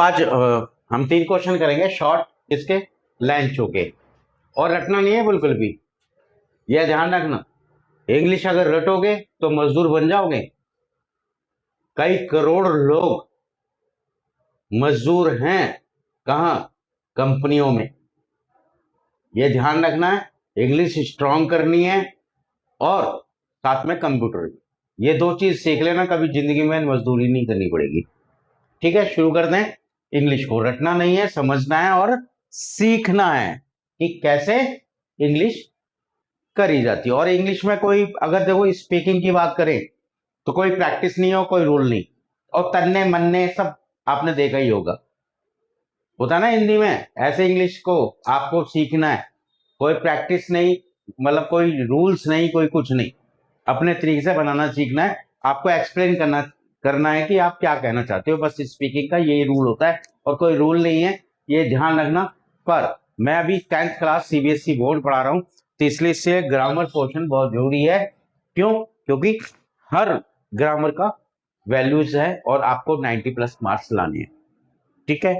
आज हम 3 क्वेश्चन करेंगे शॉर्ट इसके लंचों के, और रटना नहीं है बिल्कुल भी। यह ध्यान रखना, इंग्लिश अगर रटोगे तो मजदूर बन जाओगे। कई करोड़ लोग मजदूर हैं कहाँ? कंपनियों में। यह ध्यान रखना है, इंग्लिश स्ट्रांग करनी है और साथ में कंप्यूटर। ये 2 चीज सीख लेना, कभी जिंदगी में मजदूरी नहीं करनी पड़ेगी। ठीक है, शुरू करते हैं। इंग्लिश को रटना नहीं है, समझना है और सीखना है कि कैसे इंग्लिश करी जाती है। और इंग्लिश में कोई अगर देखो स्पीकिंग की बात करें तो कोई प्रैक्टिस नहीं हो, कोई रूल नहीं। और तन्ने मन्ने सब आपने देखा ही होगा, होता ना हिंदी में। ऐसे इंग्लिश को आपको सीखना है, कोई प्रैक्टिस नहीं, मतलब कोई रूल्स नहीं, कोई कुछ नहीं। अपने तरीके से बनाना सीखना है। आपको एक्सप्लेन करना है कि आप क्या कहना चाहते हो। बस स्पीकिंग का ये रूल होता है और कोई रूल नहीं है, ये ध्यान रखना। पर मैं अभी 10th क्लास सीबीएसई बोर्ड पढ़ा रहा हूँ, तो इसलिए इससे ग्रामर पोर्शन बहुत जरूरी है। क्यों? क्योंकि हर ग्रामर का वैल्यूज है और आपको 90+ मार्क्स लाने हैं। ठीक है,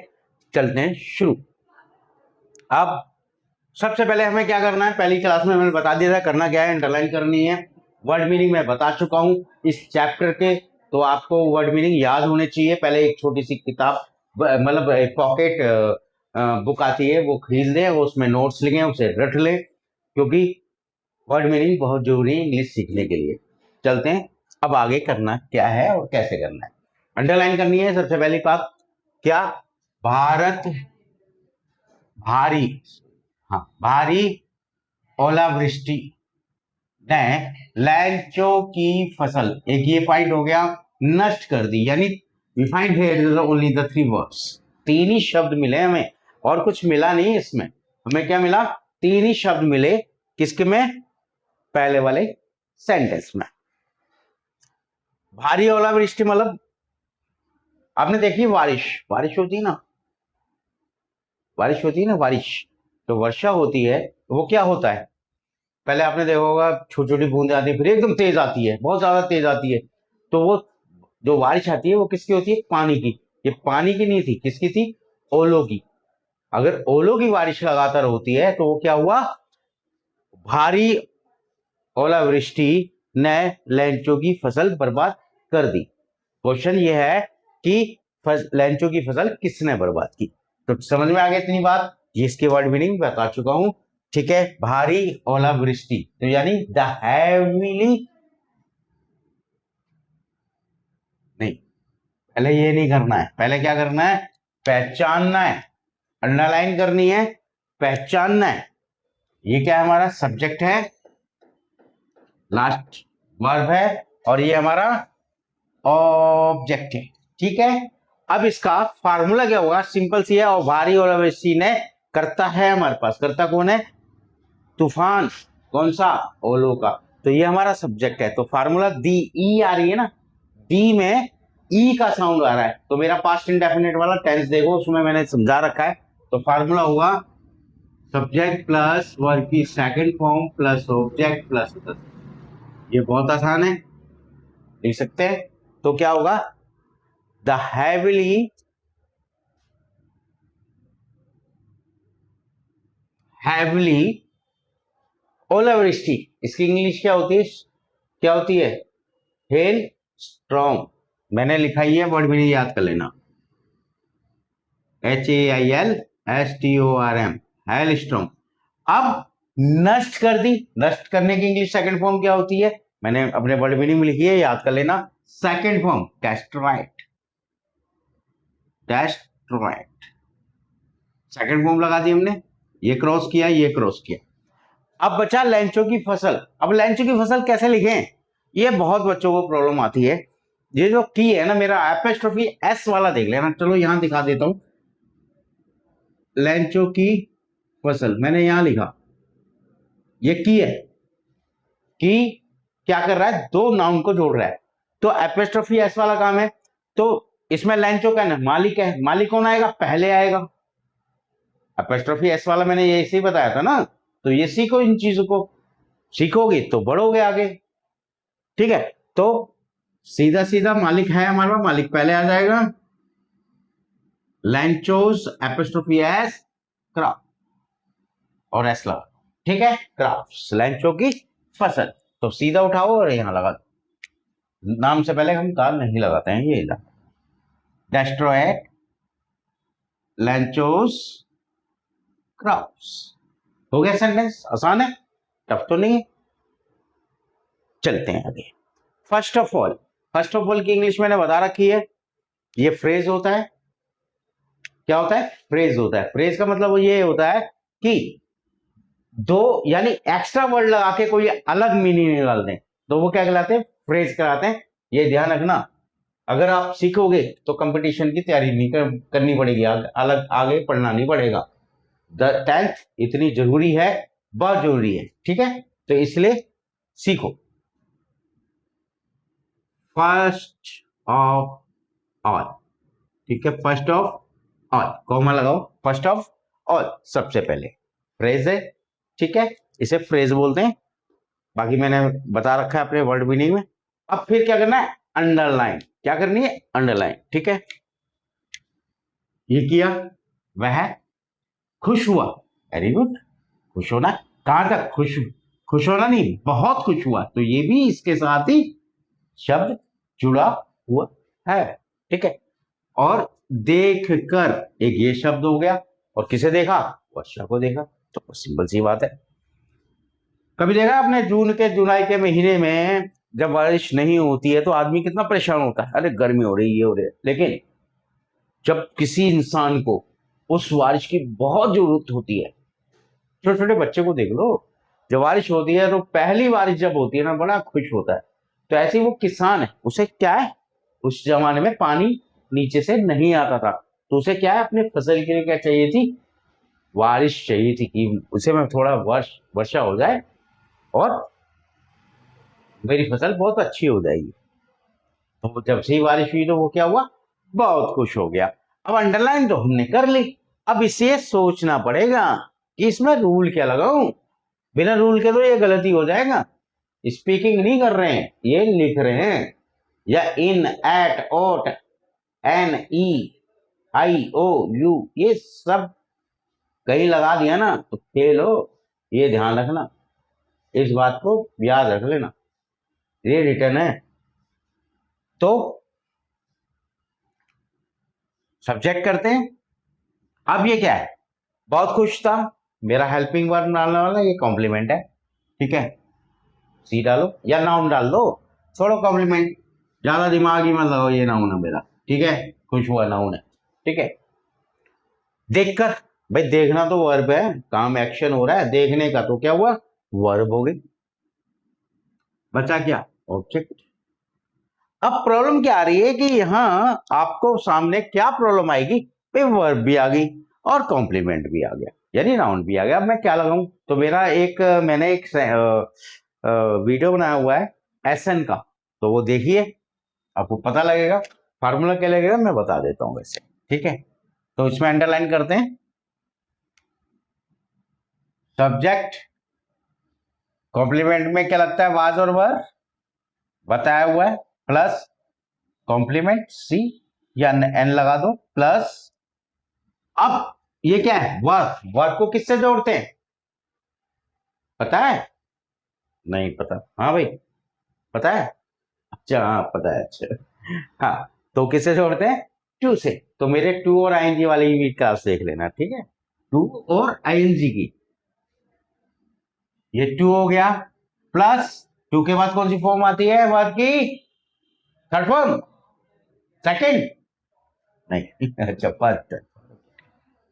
चलते हैं शुरू। अब सबसे पहले हमें क्या करना है, पहली क्लास में मैंने बता दिया था करना क्या है। अंडरलाइन करनी है। वर्ड मीनिंग मैं बता चुका हूं इस चैप्टर के, तो आपको वर्ड मीनिंग याद होने चाहिए। पहले एक छोटी सी किताब, मतलब एक पॉकेट बुक आती है, वो खरीद लें, उसमें नोट्स लिखें, उसे रट लें, क्योंकि वर्ड मीनिंग बहुत जरूरी है इंग्लिश सीखने के लिए। चलते हैं, अब आगे करना क्या है और कैसे करना है। अंडरलाइन करनी है सबसे पहली बात। क्या? भारत भारी, हाँ, भारी ओलावृष्टि ने लैंचो की फसल, एक ये पॉइंट हो गया, नष्ट कर दी। यानी we find here only the 3 words. 3 ही शब्द मिले हमें, और कुछ मिला नहीं इसमें। हमें क्या मिला? 3 ही शब्द मिले। किसके में? पहले वाले सेंटेंस में। भारी ओलावृष्टि मतलब आपने देखी बारिश, बारिश होती है ना, बारिश होती है ना, बारिश तो वर्षा होती है, तो वो क्या होता है? पहले आपने देखा होगा छोटी छोटी बूंदें आती है, फिर एकदम तेज आती है, बहुत ज्यादा तेज आती है। तो वो जो बारिश आती है वो किसकी होती है? पानी की। ये पानी की नहीं थी, किसकी थी? ओलों की। अगर ओलों की बारिश लगातार होती है तो वो क्या हुआ? भारी ओलावृष्टि ने लैंचो की फसल बर्बाद कर दी। क्वेश्चन ये है कि लैंचो की फसल किसने बर्बाद की? तो समझ में आ गया इतनी बात। ये इसके वर्ड मीनिंग बता चुका हूं। ठीक है, भारी ओलावृष्टि तो यानी द हैविली, नहीं, पहले ये नहीं करना है। पहले क्या करना है? पहचानना है, अंडरलाइन करनी है, पहचानना है। ये क्या है? हमारा सब्जेक्ट है, लास्ट वर्ब है, और ये हमारा ऑब्जेक्ट है। ठीक है, अब इसका फार्मूला क्या होगा? सिंपल सी है। और भारी ओलावृष्टि ने करता है, हमारे पास करता कौन है? तूफान। कौन सा? ओलो का। तो ये हमारा सब्जेक्ट है, तो फार्मूला दी, ई आ रही है ना, डी में ई का साउंड आ रहा है, तो मेरा पास्ट इंडेफिनिट वाला टेंस देखो, उसमें मैंने समझा रखा है। तो फार्मूला हुआ सब्जेक्ट प्लस वर्ब की second form plus object plus, ये बहुत आसान है, लिख सकते हैं। तो क्या होगा? द हैविली हैविली ओलावृष्टि, इसकी इंग्लिश क्या होती है? क्या होती है? Hello strong. मैंने लिखा ही है, वर्ड मीनिंग याद कर लेना। HAILSTORM, hello strong. अब नष्ट कर दी। नष्ट करने की इंग्लिश सेकंड फॉर्म क्या होती है? मैंने अपने वर्ड मीनिंग में लिखी है, याद कर लेना। Second form destroyed, destroyed. Second form लगा दी हमने, ये क्रॉस किया, ये क्रॉस किया। अब बचा लैंचो की फसल। अब लैंचो की फसल कैसे लिखें? ये बहुत बच्चों को प्रॉब्लम आती है। ये जो की है ना, मेरा एपोस्ट्रोफी एस वाला देख लेना। चलो यहां दिखा देता हूं, लैंचो की फसल मैंने यहां लिखा, ये की है। की क्या कर रहा है? 2 नाउन को जोड़ रहा है, तो एपोस्ट्रोफी एस वाला काम है। तो इसमें लैंचो का मालिक है, मालिक कौन आएगा? पहले आएगा। एपोस्ट्रोफी एस वाला मैंने ये इसी बताया था ना। तो ये सीखो, इन चीजों को सीखोगे तो बढ़ोगे आगे। ठीक है, तो सीधा सीधा मालिक है हमारा, मालिक पहले आ जाएगा। लेंचोज एपोस्ट्रोफी एस क्रॉप और एस लगा, ठीक है, क्रॉप्स, लेंचो की फसल। तो सीधा उठाओ और यहां लगा दो। नाम से पहले हम कार नहीं लगाते हैं, ये डेस्ट्रॉयड लेंचोज क्रॉप्स। हो गया सेंटेंस, आसान है, टफ तो नहीं है। चलते हैं आगे। First of all, first of all की इंग्लिश मैंने बता रखी है, ये फ्रेज होता है। क्या होता है? फ्रेज होता है। फ्रेज का मतलब ये होता है कि दो यानी एक्स्ट्रा वर्ड लगा के कोई अलग मीनिंग निकाल दें, तो वो क्या कहलाते हैं? फ्रेज कहलाते हैं। ये ध्यान रखना, अगर आप सीखोगे तो कंपटीशन की तैयारी नहीं करनी पड़ेगी, अलग आगे पढ़ना नहीं पड़ेगा। द 10th इतनी जरूरी है, बहुत जरूरी है, ठीक है, तो इसलिए सीखो। फर्स्ट ऑफ ऑल, ठीक है, फर्स्ट ऑफ ऑल, कॉमा लगाओ, फर्स्ट ऑफ ऑल, सबसे पहले, फ्रेज है, ठीक है, इसे फ्रेज बोलते हैं। बाकी मैंने बता रखा है अपने वर्ड मीनिंग में। अब फिर क्या करना है? अंडरलाइन, क्या करनी है? अंडरलाइन, ठीक है। ये किया, वह खुश हुआ, वेरी गुड, खुश होना, कहां तक खुश? खुश होना नहीं, बहुत खुश हुआ, तो ये भी इसके साथ ही शब्द जुड़ा हुआ है, ठीक है। और देख कर, एक ये शब्द हो गया, और किसे देखा? वर्षा को देखा, तो सिंपल सी बात है। कभी देखा आपने जून के जुलाई के महीने में जब बारिश नहीं होती है तो आदमी कितना परेशान होता है, अरे गर्मी हो रही है, ये हो रही है। लेकिन जब किसी इंसान को उस बारिश की बहुत जरूरत होती है, छोटे छोटे बच्चे को देख लो, जब बारिश होती है तो पहली बारिश जब होती है ना, बड़ा खुश होता है। तो ऐसे ही वो किसान है, उसे क्या है, उस जमाने में पानी नीचे से नहीं आता था, तो उसे क्या है, अपने फसल के लिए क्या चाहिए थी? बारिश चाहिए थी, कि उसे में थोड़ा वर्षा हो जाए और मेरी फसल बहुत अच्छी हो जाएगी। तो जब से ही बारिश हुई तो वो क्या हुआ? बहुत खुश हो गया। अब अंडरलाइन तो हमने कर ली, अब इसे सोचना पड़ेगा कि इसमें रूल क्या लगाऊं। बिना रूल के तो ये गलती हो जाएगा। स्पीकिंग नहीं कर रहे हैं, ये लिख रहे हैं, या in, at, out, an, E, I, O, U, ये सब कहीं लगा दिया ना तो फेल हो, ये ध्यान रखना, इस बात को याद रख लेना, ये रिटर्न है। तो सब्जेक्ट करते हैं। अब ये क्या है? बहुत खुश था, मेरा हेल्पिंग वर्ब डालने वाला, ये कॉम्प्लीमेंट है, ठीक है, सी डालो या नाउन डाल दो, छोड़ो कॉम्प्लीमेंट, ज्यादा दिमाग ही मत लगाओ, ये नाउन है मेरा, ठीक है, खुश हुआ नाउन है, ठीक है। देखकर, भाई देखना तो वर्ब है, काम एक्शन हो रहा है, देखने का तो क्या हुआ? वर्ब हो गई। बचा क्या? ऑब्जेक्ट। अब प्रॉब्लम क्या आ रही है कि यहां आपको सामने क्या प्रॉब्लम आएगी? भाई वर्ब भी आ गई और कॉम्प्लीमेंट भी आ गया, यानी नाउन भी आ गया। अब मैं क्या लगाऊं? तो मैंने एक वीडियो बनाया हुआ है एसएन का, तो वो देखिए, आपको पता लगेगा। फार्मूला क्या लगेगा मैं बता देता हूं वैसे, ठीक है। तो इसमें अंडरलाइन करते हैं, सब्जेक्ट, कॉम्प्लीमेंट में क्या लगता है? वाज और वर बताया हुआ है, प्लस कॉम्प्लीमेंट सी या एन लगा दो, प्लस अब ये क्या है? वर्ब। वर्ब को किससे जोड़ते हैं? पता है? नहीं पता? हाँ भाई, पता है? अच्छा, हाँ पता है, अच्छा, हाँ, तो किससे जोड़ते हैं? टू से। तो मेरे टू और आईएनजी वाली भी क्लास देख लेना, ठीक है, टू और आईएनजी की। ये टू हो गया, प्लस टू के बाद कौन सी फॉर्म आती है वर्ब की? थर्ड फॉर्म, सेकंड नहीं, अच्छा फर्स्ट।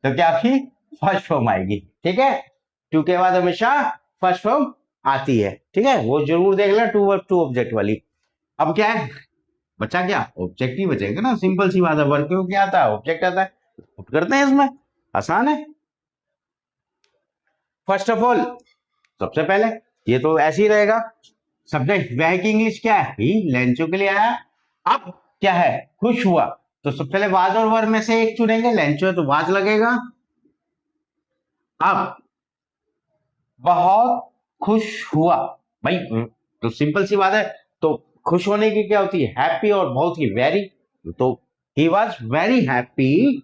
तो क्या आपकी फर्स्ट फॉर्म आएगी, ठीक है। टू के बाद हमेशा फर्स्ट फॉर्म आती है, ठीक है, वो जरूर देख लेना, टू वर्ब टू ऑब्जेक्ट वाली। अब क्या है बचा? क्या ऑब्जेक्ट ही बचेगा ना, सिंपल सी बात है। वर्ब क्यों क्या आता है? ऑब्जेक्ट आता है, पुट करते हैं इसमें, आसान है। फर्स्ट ऑफ ऑल, सबसे पहले, ये तो ऐसे ही रहेगा। सब्जेक्ट, वह की इंग्लिश क्या है? ही, लेंचो के लिए आया। अब क्या है? खुश हुआ, तो सबसे पहले वाज और वर्ब में से एक चुनेंगे, लेंचो है तो वाज लगेगा। अब बहुत खुश हुआ, भाई तो सिंपल सी बात है, तो खुश होने की क्या होती है? हैप्पी, और बहुत ही वेरी, तो ही वॉज वेरी हैप्पी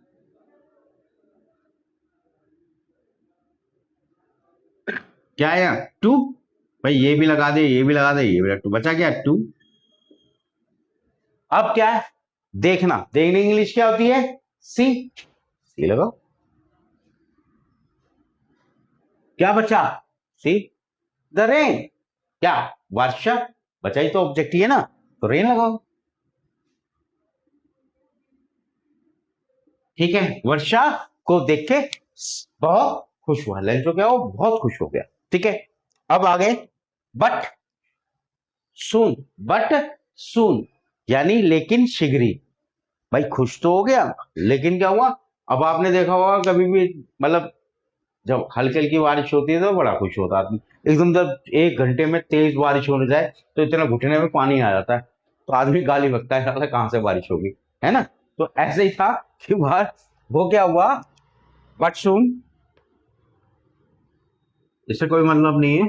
क्या है यहाँ? टू। भाई ये भी लगा दे, ये भी लगा दे, ये भी लगा, टू बचा क्या? टू। अब क्या है? देखना, देखने की इंग्लिश क्या होती है? सी। सी लगाओ। क्या बचा? सी। The rain. क्या? वर्षा। बचा ही तो ऑब्जेक्ट ही है ना, तो रेन लगाओ। ठीक है, वर्षा को देख के बहुत खुश हुआ लंचो, क्या हो, बहुत खुश हो गया। ठीक है, अब आगे बट सून। बट सून यानी लेकिन शीघ्र ही। भाई खुश तो हो गया, लेकिन क्या हुआ? अब आपने देखा होगा कभी भी, मतलब जब हल्की हल्की बारिश होती है तो बड़ा खुश होता है आदमी। एकदम जब 1 घंटे में तेज बारिश होने जाए तो इतना घुटने में पानी आ जाता है, तो आदमी गाली बकता है, साला कहां से बारिश होगी, है ना? तो ऐसे ही था कि बाहर वो क्या हुआ, बट सुन, इससे कोई मतलब नहीं है।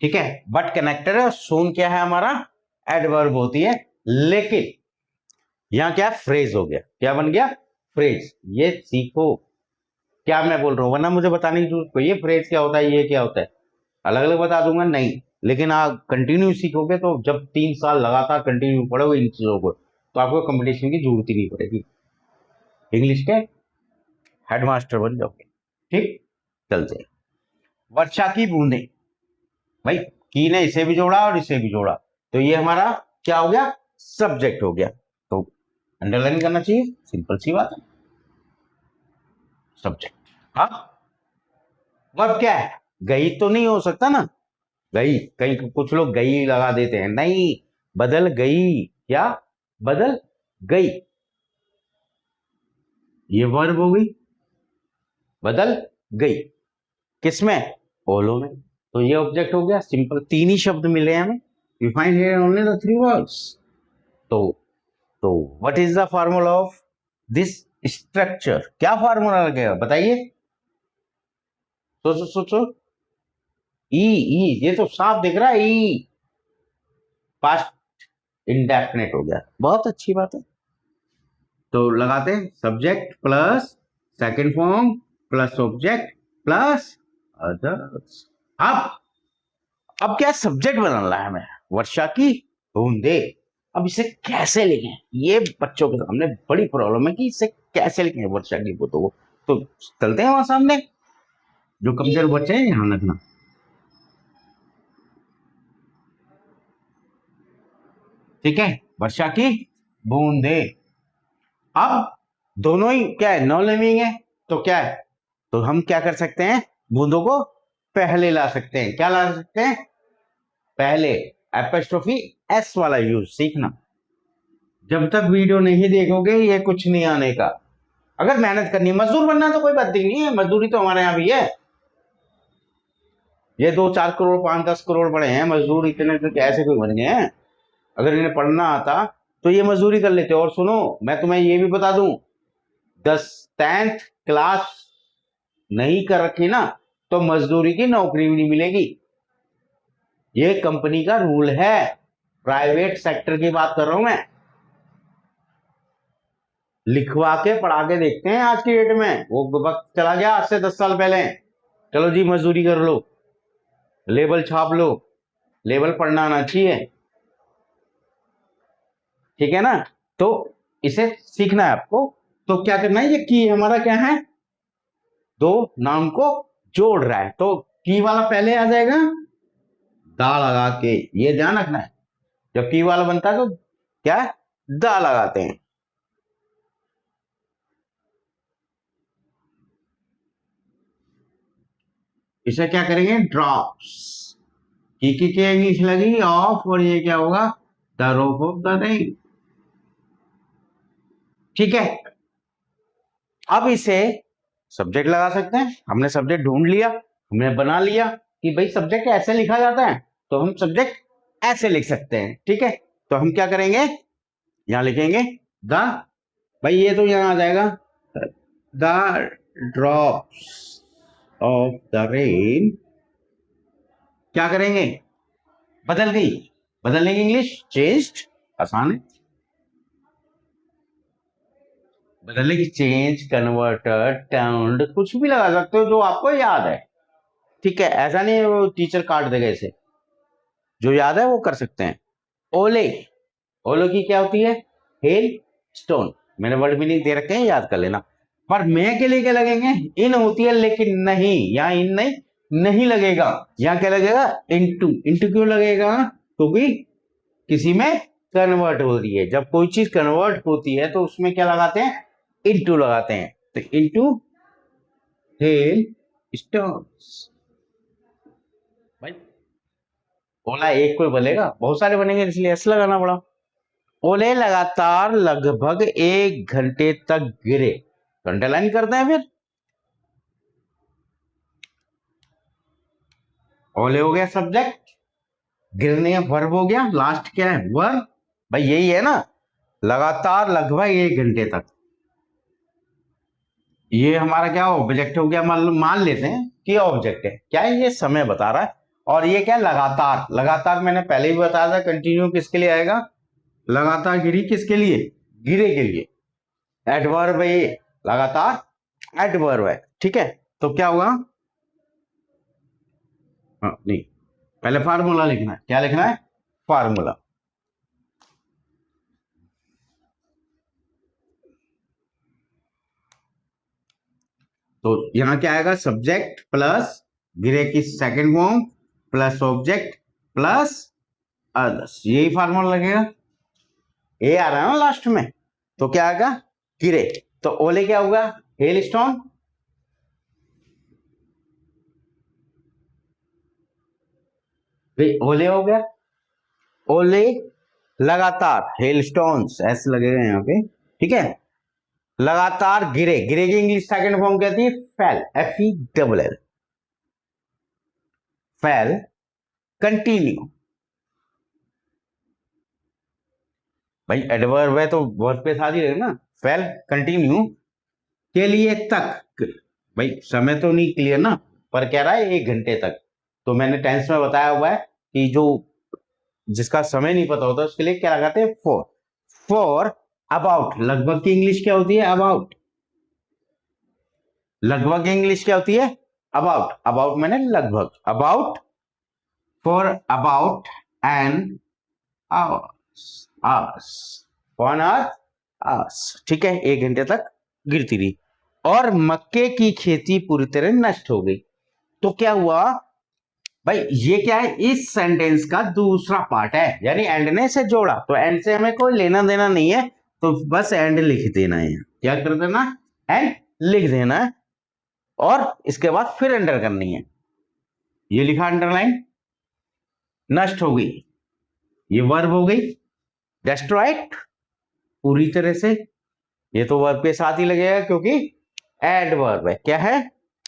ठीक है, बट कनेक्टर है और सून क्या है हमारा? एडवर्ब होती है। लेकिन यहां क्या फ्रेज हो गया, क्या बन गया? फ्रेज। ये सीखो क्या मैं बोल रहा हूं, वरना मुझे बताने की जरूरत कोई, ये फ्रेज क्या होता है, ये क्या होता है, अलग अलग बता दूंगा नहीं। लेकिन आप कंटिन्यू सीखोगे तो जब 3 साल लगातार कंटिन्यू पढ़ोगे इन चीजों को, तो आपको कंपटीशन की जरूरत ही नहीं पड़ेगी, इंग्लिश के हेडमास्टर बन जाओगे। ठीक, चलते हैं। वर्षा की बूंदे। भाई की ने इसे भी जोड़ा और इसे भी जोड़ा, तो ये हमारा क्या हो गया? सब्जेक्ट हो गया। तो अंडरलाइन करना चाहिए, सिंपल सी बात है, सब्जेक्ट। हाँ, वर्ब क्या है? गई तो नहीं हो सकता ना, गई, कहीं कुछ लोग गई लगा देते हैं, नहीं, बदल गई। क्या? बदल गई। ये वर्ब हो गई, बदल गई। किसमें? ओलो में। तो ये ऑब्जेक्ट हो गया, सिंपल, 3 ही शब्द मिले हमें। You find here only the 3 words. तो तो what is the formula of this structure? क्या फार्मूला लगेगा बताइए, सोचो सोचो। ई। ई, ये तो साफ दिख रहा है, ई। पास्ट इंडेफिनिट हो गया, बहुत अच्छी बात है। तो लगाते हैं subject plus second form plus object plus others. अब क्या सब्जेक्ट बनाना है हमें? वर्षा की बूंदे। अब इसे कैसे लिखें, ये बच्चों के सामने बड़ी प्रॉब्लम है कि इसे कैसे लिखें वर्षा की बूंदों को। तो चलते हैं वहां सामने, जो कमजोर बच्चे हैं ध्यान रखना। ठीक है, वर्षा की बूंदे। अब दोनों ही क्या है? नॉन लिविंग है, तो क्या है? तो हम क्या कर सकते हैं? बूंदों को पहले ला सकते हैं। क्या ला सकते हैं? पहले। एपोस्ट्रोफी एस वाला यूज सीखना। जब तक वीडियो नहीं देखोगे ये कुछ नहीं आने का। अगर मेहनत करनी है, मजदूर बनना तो कोई बात नहीं है, मजदूरी तो हमारे यहाँ भी है। ये 2-4 करोड़ 5-10 करोड़ पड़े हैं, मजदूर इतने तो कैसे कोई बन गए हैं? अगर इन्हें पढ़ना आता तो ये मजदूरी कर लेते। और सुनो, मैं तुम्हें ये भी बता दूं, 10th क्लास नहीं कर रखी ना, तो मजदूरी की नौकरी भी नहीं मिलेगी। ये कंपनी का रूल है, प्राइवेट सेक्टर की बात कर रहा हूं मैं। लिखवा के पढ़ा के देखते हैं आज की डेट में, वो वक्त चला गया आज से 10 साल पहले। चलो जी मजदूरी कर लो, लेबल छाप लो, लेबल पढ़ना आना चाहिए। ठीक है ना? तो इसे सीखना है आपको। तो क्या करना है, ये की हमारा क्या है? दो नाम को जोड़ रहा है, तो की वाला पहले आ जाएगा दा लगा के, ये ध्यान रखना है। जब की वाला बनता है तो क्या है? दा लगाते हैं। इसे क्या करेंगे? ड्रॉप्स। की क्या इंग्लिश लगी? ऑफ, और ये क्या होगा? The rope of the rain. ठीक है, अब इसे सब्जेक्ट लगा सकते हैं। हमने सब्जेक्ट ढूंढ लिया, हमने बना लिया कि भाई सब्जेक्ट ऐसे लिखा जाता है, तो हम सब्जेक्ट ऐसे लिख सकते हैं। ठीक है, तो हम क्या करेंगे? यहां लिखेंगे द, भाई ये तो यहां आ जाएगा, the drops of the rain. क्या करेंगे? बदल गई, बदलने की इंग्लिश चेंज्ड, आसान है। बदलने की चेंज, कन्वर्टर, टर्न्ड, कुछ भी लगा सकते हो जो आपको याद है। ठीक है, ऐसा नहीं है वो टीचर काट देगा इसे, जो याद है वो कर सकते हैं। ओले, ओले की क्या होती है? Hello stone. मैंने वर्ड मीनिंग दे रखे हैं, याद कर लेना। पर मैं के लिए क्या लगेंगे? इन होती है, लेकिन नहीं, यहाँ इन नहीं, नहीं लगेगा। यहाँ क्या लगेगा? इनटू। इनटू क्यों लगेगा? क्योंकि किसी में कन्वर्ट हो रही है। जब कोई चीज कन्वर्ट होती है तो उसमें क्या लगाते हैं? इनटू लगाते हैं। तो इनटू हेल स्टोन्स। भाई ओला एक कोई बनेगा, बहुत सारे बनेंगे, इसलिए एस लगाना पड़ा। ओले लगातार लगभग 1 घंटे तक गिरे, अंडरलाइन करते हैं फिर। ओले हो गया सब्जेक्ट, गिरने वर्ब हो गया, लास्ट क्या है? वर्ब। भाई यही है ना, लगातार लगभग 1 घंटे तक। ये हमारा क्या ऑब्जेक्ट हो गया? मान लेते हैं कि ऑब्जेक्ट है, क्या है? ये समय बता रहा है। और ये क्या? लगातार। लगातार मैंने पहले भी बताया था, कंटिन्यू किसके लिए आएगा? लगातार गिरी किसके लिए? गिरे के लिए। एडवर्ब है ये, लगातार एडवर्ब है, ठीक है। तो क्या होगा? हाँ नहीं, पहले फार्मूला लिखना है। क्या लिखना है? फार्मूला। तो यहां क्या आएगा? सब्जेक्ट प्लस गिरे की second form plus object plus others, यही फार्मूला लगेगा। ए आ रहा है ना लास्ट में, तो क्या आएगा? गिरे। तो ओले क्या होगा? Hello stone. ओले हो गया, ओले लगातार, हेल स्टोन्स ऐसे लगेगा यहाँ पे, ठीक है। लगातार गिरे, गिरे की इंग्लिश सेकंड फॉर्म क्या थी? Fail, FELL, fail. कंटिन्यू, भाई एडवर्ब है तो वर्ब के साथ ही रहेगा ना। फेल कंटिन्यू के लिए तक, भाई समय तो नहीं क्लियर ना, पर कह रहा है 1 घंटे तक। तो मैंने टेंस में बताया हुआ है कि जो जिसका समय नहीं पता होता उसके लिए क्या लगाते हैं? फॉर। फॉर अबाउट, लगभग की इंग्लिश क्या होती है? अबाउट। लगभग की इंग्लिश क्या होती है? अबाउट। अबाउट मैंने लगभग, about, for about an hours, one hours, ठीक है, 1 घंटे तक गिरती रही। और मक्के की खेती पूरी तरह नष्ट हो गई। तो क्या हुआ भाई? ये क्या है? इस सेंटेंस का दूसरा पार्ट है, यानी एंड ने से जोड़ा। तो एंड से हमें कोई लेना देना नहीं है, तो बस एंड लिख देना है। क्या कर देना? एंड लिख देना है, और इसके बाद फिर एंटर करनी है। ये लिखा अंडरलाइन, नष्ट हो गई, ये वर्ब हो गई। डेस्ट्रॉयड, पूरी तरह से, ये तो वर्ब के साथ ही लगेगा क्योंकि एडवर्ब है। क्या है?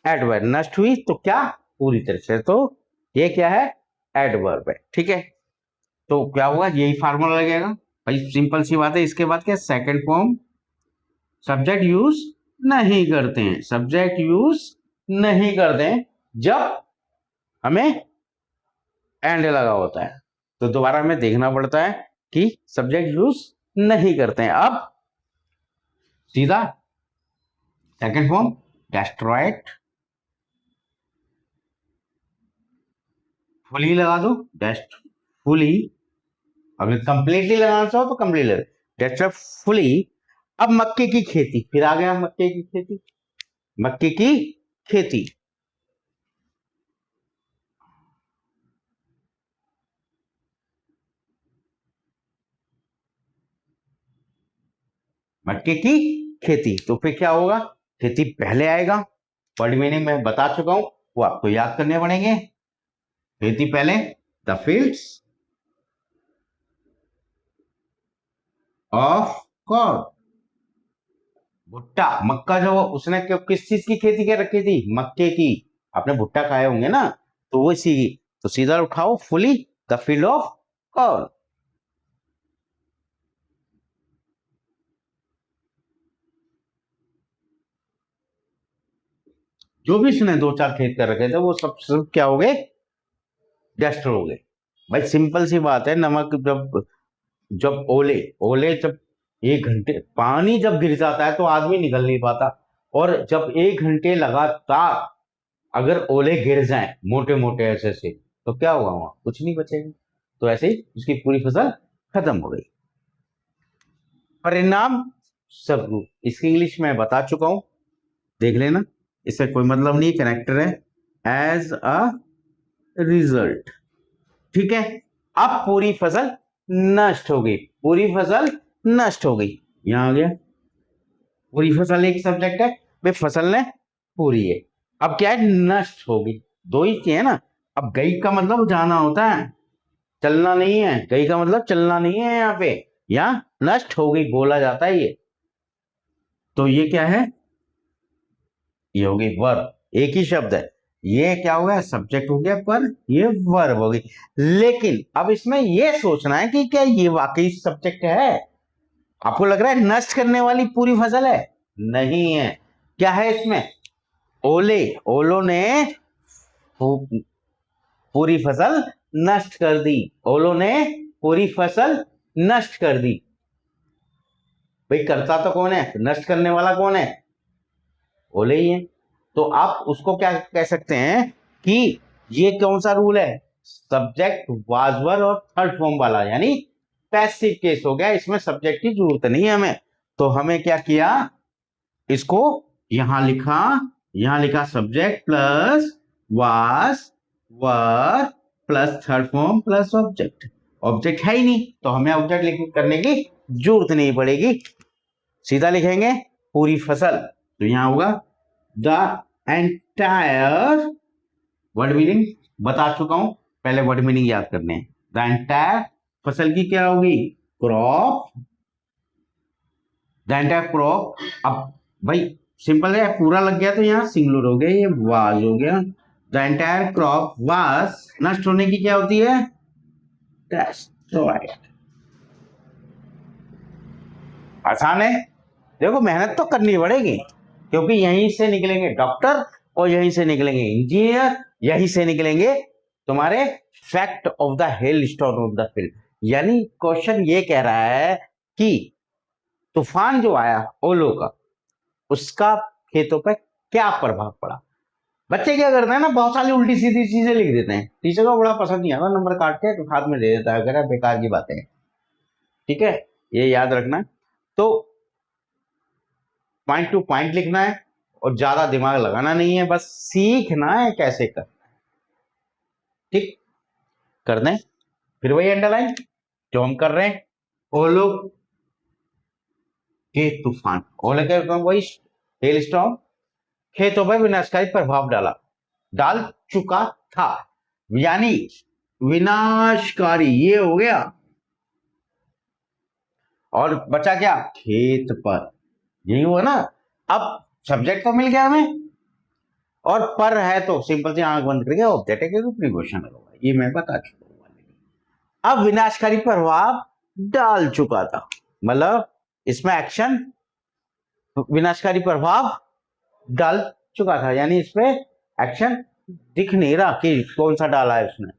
एडवर्ब। नष्ट हुई तो क्या? पूरी तरह से। तो ये क्या है? एडवर्ब है, ठीक है। तो क्या होगा? यही फार्मूला लगेगा भाई, सिंपल सी बात है। इसके बाद क्या? सेकंड फॉर्म सब्जेक्ट यूज नहीं करते हैं, सब्जेक्ट यूज नहीं करते हैं जब हमें एंड लगा होता है। तो दोबारा हमें देखना पड़ता है कि सब्जेक्ट यूज नहीं करते हैं। अब सीधा सेकंड फॉर्म डेस्ट्रॉयड, फुली लगा दो, डेस्ट फुली। अगर कंप्लीटली लगाना चाहो तो कंप्लीटली, डेस्ट्रॉयड फुली। अब मक्के की खेती, फिर आ गया मक्के की खेती। मक्के की खेती, मक्के की खेती। तो फिर क्या होगा? खेती पहले आएगा, वर्ड मीनिंग में बता चुका हूं, वो आपको याद करने पड़ेंगे। खेती पहले, द फील्ड्स ऑफ कॉर्न। भुट्टा, मक्का जो उसने किस चीज की खेती कर रखी थी? मक्के की। आपने भुट्टा खाए होंगे ना, तो वो इसी की। तो सीधा उठाओ, fully the field of corn. जो भी उसने 2-4 खेत कर रखे थे वो सब क्या हो गए? डेस्ट्रो हो गए। भाई सिंपल सी बात है, नमक जब जब ओले ओले जब 1 घंटे पानी जब गिर जाता है तो आदमी निकल नहीं पाता। और जब 1 घंटे लगातार अगर ओले गिर जाएं मोटे मोटे ऐसे से तो क्या होगा, वहां कुछ नहीं बचेगा। तो ऐसे ही उसकी पूरी फसल खत्म हो गई। परिणाम सबरूप, इसकी इंग्लिश में बता चुका हूं, देख लेना, इससे कोई मतलब नहीं, कनेक्टर है। एज अ रिजल्ट, ठीक है। अब पूरी फसल नष्ट हो गई, पूरी फसल नष्ट हो गई, यहां आ गया। पूरी फसल एक सब्जेक्ट है भाई, फसल ने पूरी है। अब क्या है, नष्ट होगी, दो ही चीज है ना। अब गई का मतलब जाना होता है, चलना नहीं है। गई का मतलब चलना नहीं है यहाँ पे, यहाँ नष्ट हो गई बोला जाता है ये। तो ये क्या है, ये हो गई वर्ब, एक ही शब्द है। ये क्या हो गया, सब्जेक्ट हो गया, पर ये वर्ब हो गई। लेकिन अब इसमें ये सोचना है कि क्या ये वाकई सब्जेक्ट है। आपको लग रहा है नष्ट करने वाली पूरी फसल है, नहीं है। क्या है इसमें, ओले, ओलो ने पूरी फसल नष्ट कर दी, ओलो ने पूरी फसल नष्ट कर दी। भाई करता तो कौन है, नष्ट करने वाला कौन है, ओले ही है। तो आप उसको क्या कह सकते हैं कि ये कौन सा रूल है, सब्जेक्ट वाज वर और थर्ड फॉर्म वाला, यानी पैसिव केस हो गया, इसमें सब्जेक्ट की जरूरत नहीं है हमें। तो हमें क्या किया, इसको यहां लिखा subject plus was were plus third form plus object. Object है ही नहीं तो हमें ऑब्जेक्ट करने की जरूरत नहीं पड़ेगी, सीधा लिखेंगे पूरी फसल। तो यहां होगा द एंटायर, वर्ड मीनिंग बता चुका हूं, पहले वर्ड मीनिंग याद करने हैं। द एंटायर फसल की क्या होगी, क्रॉप, द एंटायर क्रॉप। अब भाई सिंपल है, पूरा लग गया तो यहां सिंगुलर हो गया, ये वाज हो गया। द एंटायर क्रॉप वाज, नष्ट होने की क्या होती है, destroyed। आसान है, देखो मेहनत तो करनी पड़ेगी, क्योंकि यहीं से निकलेंगे डॉक्टर और यहीं से निकलेंगे इंजीनियर, यहीं से निकलेंगे तुम्हारे fact of the hell stone of the field. यानी क्वेश्चन ये कह रहा है कि तूफान जो आया ओलो का, उसका खेतों पर क्या प्रभाव पड़ा। बच्चे क्या करते हैं ना, बहुत सारी उल्टी सीधी चीजें लिख देते हैं, टीचर को बड़ा पसंद नहीं आता, नंबर काट के तो हाथ में दे देता है, अगर बेकार की बातें हैं, ठीक है, ये याद रखना। तो पॉइंट टू पॉइंट लिखना है और ज्यादा दिमाग लगाना नहीं है, बस सीखना है कैसे करना है, ठीक, कर दें। फिर वही अंडरलाइन जो हम कर रहे हैं, ओलो के तूफान, ओलो के तूफान वही हेल स्टॉर्म खेतों पर विनाशकारी प्रभाव डाल चुका था, यानी विनाशकारी ये हो गया, और बचा क्या, खेत पर, यही हुआ ना। अब सब्जेक्ट तो मिल गया हमें, और पर है तो सिंपल से आंख बंद करके ऑब्जेक्ट है, क्योंकि प्रीपोजिशन लगा हुआ है, ये मैं बता चुका हूं। अब विनाशकारी प्रभाव डाल चुका था, मतलब इसमें एक्शन विनाशकारी प्रभाव डाल चुका था, यानी इसमें एक्शन दिख नहीं रहा कि कौन सा डाला है उसने,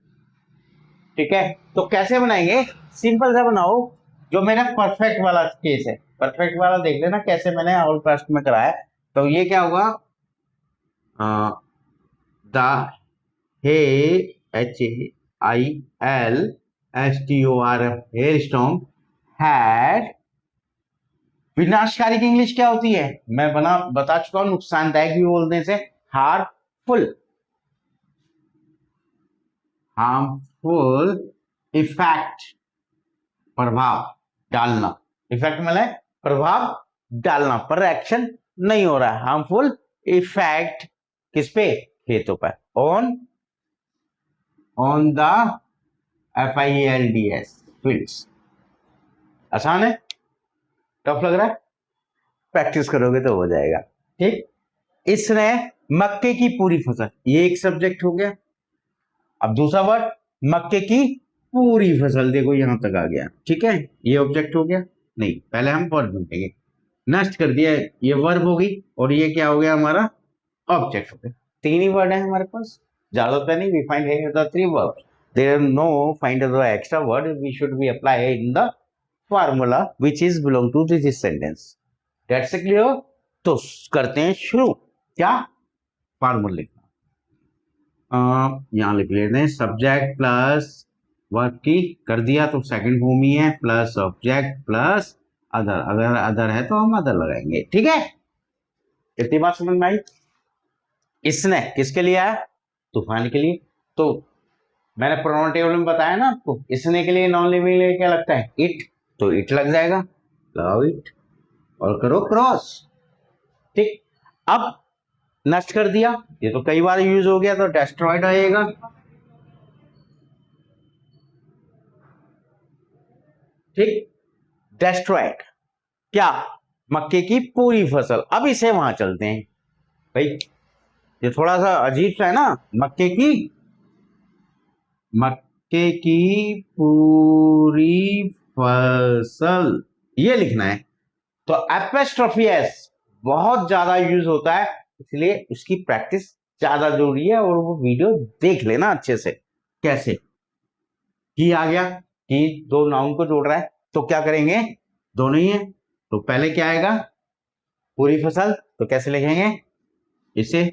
ठीक है। तो कैसे बनाएंगे, सिंपल सा बनाओ, जो मेरा परफेक्ट वाला केस है, परफेक्ट वाला देख लेना कैसे मैंने ऑल पास्ट में कराया। तो ये क्या होगा, द हे HAILSTORM हेल स्टॉर्म हैड, विनाशकारी की इंग्लिश क्या होती है, मैं बता चुका हूं, नुकसानदायक भी बोलने से, हार्मफुल, हार्मफुल इफेक्ट, प्रभाव डालना, इफेक्ट मतलब प्रभाव डालना, पर एक्शन नहीं हो रहा है, हार्मफुल इफेक्ट किस पे, खेतों पर, ऑन द FIELDS फील्ड्स। आसान है, टफ लग रहा है, प्रैक्टिस करोगे तो हो जाएगा, ठीक। इसने मक्के की पूरी फसल, ये एक सब्जेक्ट हो गया। अब दूसरा वर्ड, मक्के की पूरी फसल, देखो यहां तक आ गया, ठीक है, ये ऑब्जेक्ट हो गया, नहीं पहले हम वर्ब ढूंढेंगे, नष्ट कर दिया, ये वर्ब हो गई, और ये क्या हो गया हमारा, ऑब्जेक्ट हो गया। तीन ही वर्ड है हमारे पास, ज्यादा तो नहीं, we find here the three verbs, there are no find the extra word, we should be apply in the formula which is belong to this sentence, that's clear. तो करते हैं शुरू, क्या, फार्मूला लिखना। यहाँ लिख लेते हैं सब्जेक्ट प्लस वर्ब की कर दिया तो सेकंड फॉर्म ही है, प्लस ऑब्जेक्ट प्लस अदर, अगर अदर है तो हम अदर लगाएंगे। ठीक है, इतनी बात समझ में आई। इसने किसके लिए आया? तूफान के लिए। तो मैंने प्रोनाउन टेबल में बताया ना आपको, इसने के लिए नॉन लिविंग लिए क्या लगता है? इट, तो इट लग जाएगा, लगाओ इट और करो क्रॉस। ठीक, अब नष्ट कर दिया, ये तो कई बार यूज हो गया तो डेस्ट्रॉयड आएगा। ठीक, डेस्ट्रॉयड क्या? मक्के की पूरी फसल। अब इसे वहां चलते हैं भाई, ये थोड़ा सा अजीब सा है ना, मक्के की पूरी फसल ये लिखना है। तो एपोस्ट्रोफी एस बहुत ज्यादा यूज होता है, इसलिए उसकी प्रैक्टिस ज्यादा जरूरी है, और वो वीडियो देख लेना अच्छे से। कैसे की आ गया, कि दो नाउन को जोड़ रहा है, तो क्या करेंगे? दोनों ही है, तो पहले क्या आएगा? पूरी फसल, तो कैसे लिखेंगे इसे?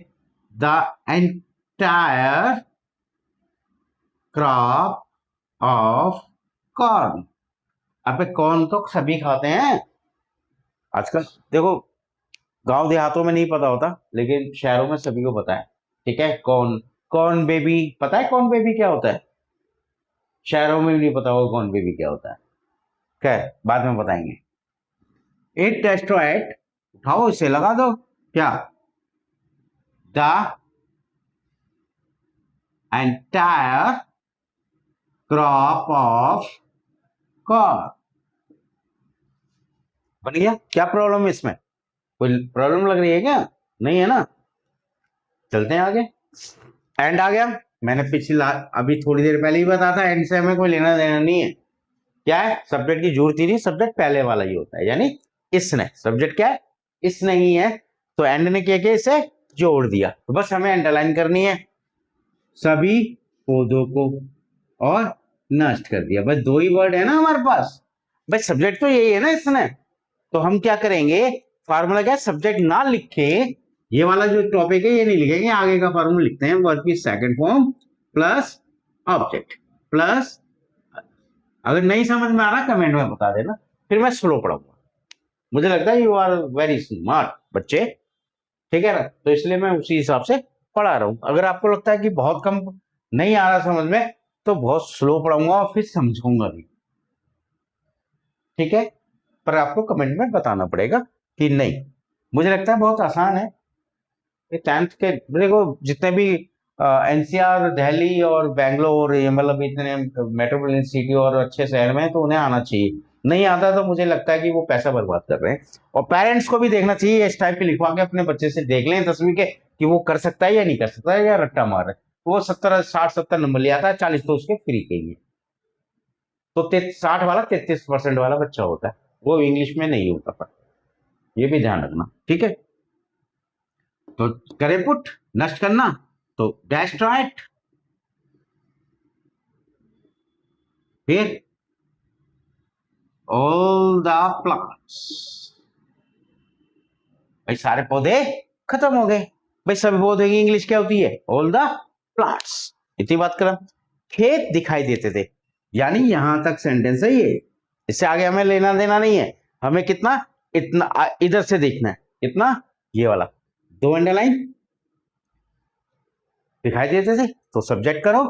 The entire crop of corn. अबे कॉर्न तो सभी खाते हैं आजकल, देखो गांव देहातों में नहीं पता होता, लेकिन शहरों में सभी को पता है। ठीक है, कॉर्न, कॉर्न बेबी, पता है कॉर्न बेबी क्या होता है? शहरों में भी नहीं पता होगा कॉर्न बेबी क्या होता है, खैर बाद में बताएंगे। इट डेस्ट्रॉयड, उठाओ इसे लगा दो, क्या? The entire crop of corn. बन गया? क्या प्रॉब्लम है इसमें? कोई प्रॉब्लम लग रही है क्या? नहीं है ना? चलते हैं आगे। एंड आ गया, मैंने पिछला अभी थोड़ी देर पहले ही बताया था, एंड से हमें कोई लेना देना नहीं है। क्या है? सब्जेक्ट की जरूरत ही नहीं, सब्जेक्ट पहले वाला ही होता है, यानी इसने, सब्जेक्ट क्या है? इसने ही है, तो एंड ने क्या किया? इसे जोड़ दिया, तो बस हमें अंडरलाइन करनी है सभी पौधों को, और नष्ट कर दिया। बस दो ही वर्ड है ना हमारे पास, बस सब्जेक्ट तो यही है ना इसने। तो हम क्या करेंगे? फार्मूला क्या? सब्जेक्ट ना लिखे, ये वाला जो टॉपिक है ये नहीं लिखेंगे, आगे का फार्मूला लिखते हैं, वर्ब की second form plus object plus. अगर नहीं समझ में आ रहा कमेंट में बता देना, फिर मैं स्लो पढ़ाऊंगा। मुझे लगता है यू आर वेरी स्मार्ट बच्चे, ठीक है ना, तो इसलिए मैं उसी हिसाब से पढ़ा रहा हूं। अगर आपको लगता है कि बहुत कम नहीं आ रहा समझ में, तो बहुत स्लो पढ़ाऊंगा और फिर समझाऊंगा भी। ठीक है, पर आपको कमेंट में बताना पड़ेगा कि नहीं। मुझे लगता है बहुत आसान है। 10th के देखो, जितने भी एनसीआर, दिल्ली और बेंगलोर, ये मतलब इतने मेट्रोपॉलिटन सिटी और अच्छे शहर में, तो उन्हें आना चाहिए। नहीं आता तो मुझे लगता है कि वो पैसा बर्बाद कर रहे हैं। और पेरेंट्स को भी देखना चाहिए, इस टाइप के लिखवा के अपने बच्चे से देख लें 10वीं के, कि वो कर सकता है या नहीं कर सकता है, या रट्टा मार है। वो 70 60 70 नंबर ले आता है, 40 तो उसके फ्री के ही है। तो 60 वाला 33% वाला बच्चा होता है, वो इंग्लिश में नहीं होता, पर ये भी ध्यान रखना। ठीक है, तो करें पुट, नष्ट करना, तो डेस्ट्रॉयड, फिर ऑल द प्लांट्स, भाई सारे पौधे खत्म हो गए। भाई सभी पौधे की इंग्लिश क्या होती है? All the plants. इतनी बात करें, खेत दिखाई देते थे, यानी यहां तक सेंटेंस है ये, इससे आगे हमें लेना देना नहीं है। हमें कितना? इतना इधर से देखना है, इतना, ये वाला दो अंडरलाइन, दिखाई देते थे तो सब्जेक्ट करो